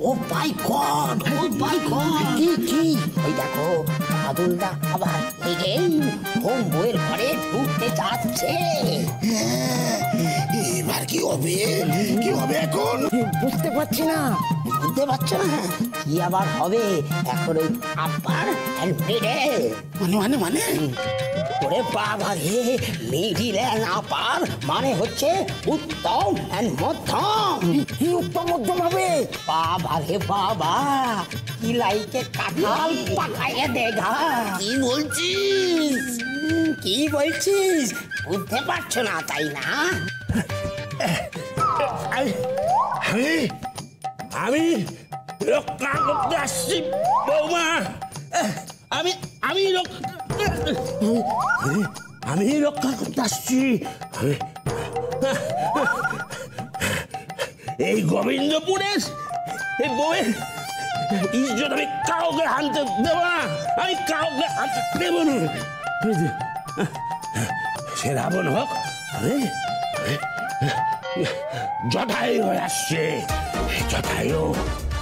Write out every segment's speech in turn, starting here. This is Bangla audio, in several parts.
ও মাই গড, ও মাই গড, কি ওই দেখো বাদলদা আবার এগেই হোম বইয়ের ঘরে ঢুকতে যাচ্ছে। এবার কি হবে, কি হবে এখন? বুঝতে পারছি না, বুঝতে পারছো না কি আবার হবে এখন? ওই আপার এন্ড মিডল মানে মানে ওরে বাবা রে, মিডিল এন্ড আপার মানে হচ্ছে উত্তম এন্ড মধ্যম। কি উত্তম মধ্যম হবে? বাবা রে বাবা, কি লাইকে কাঁঠাল পাকাইয়ে দেখা। কি বলছিস? কি বলছিস বুঝতে পারছো না তাই না? আমি আমি রক্ষা করতে আসছি বৌমা। আমি আমি আমি রক্ষা করতে আসছি। এই গোবিন্দপুরের এই বউয়ের ইজ্জত আমি কাউকে আনতে দেব না, আমি কাউকে আনতে দেব না। সে রাবণ হোক, জটায়ু হয়ে আসছে। জটায়ু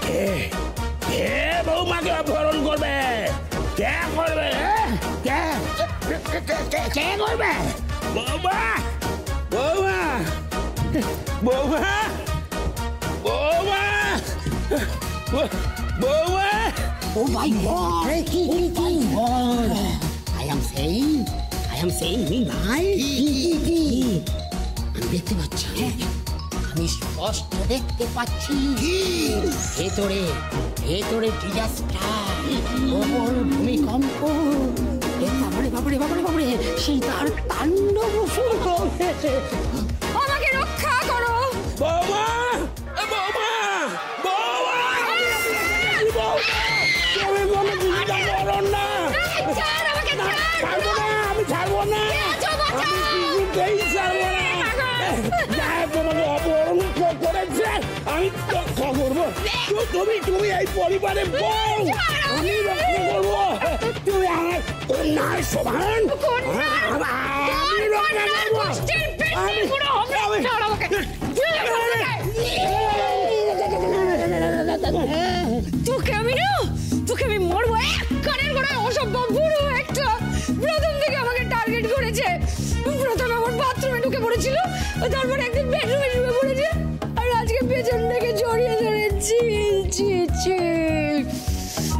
কে বৌমাকে অপহরণ করবে? কে করবে? কে করবে? বৌমা বৌমা বৌমা বৌমা বৌমা। ও মাই গড, কি I am saying মি ভাই, আমি দেখতে পাচ্ছি, আমি স্পষ্ট দেখতে পাচ্ছি ভেতরে ভেতরে ডিজাস্টার, প্রবল ভূমিকম্প। বাবারে বাবারে বাবারে বাবারে, সীতার তাণ্ডব শুরু হয়েছে। আমাকে রক্ষা করো বৌমা বৌমা বৌমা বৌমা, আমি ছাড়বো না, তোমাকে অপহরণ করেছে, আমি রক্ষা করবো। তুমি এই পরিবারের বউ, আমি রক্ষা করবো। তুমি আমার কন্যার সমান, আমি রক্ষা করবো। তোকে আমি মরবো কানের গোড়ায়। অসম্ভব বুড়ো একটা প্রথম থেকে আমাকে টার্গেট করেছে। প্রথমে আমার বাথরুমে ঢুকে পড়েছিল, তারপর একদিন বেডরুমে ঢুকে পড়েছে, আর আজকে পেছন থেকে জড়িয়ে ধরেছি।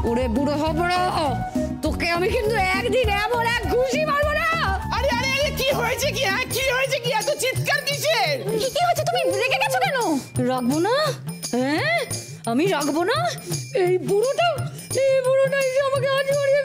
ওরে বুড়ো হবড়া, তোকে আমি কিন্তু একদিন এমন এক ঘুষি মারবো না। আরে আরে আরে, কি হয়েছে কি? কি হয়েছে কি? এত চিৎকার কিসের? কি হচ্ছে? তুমি রেগে গেছো কেন? রাখবো না, হ্যাঁ আমি রাখবো না। এই বুড়োটা এসে আমাকে আজ মারিয়ে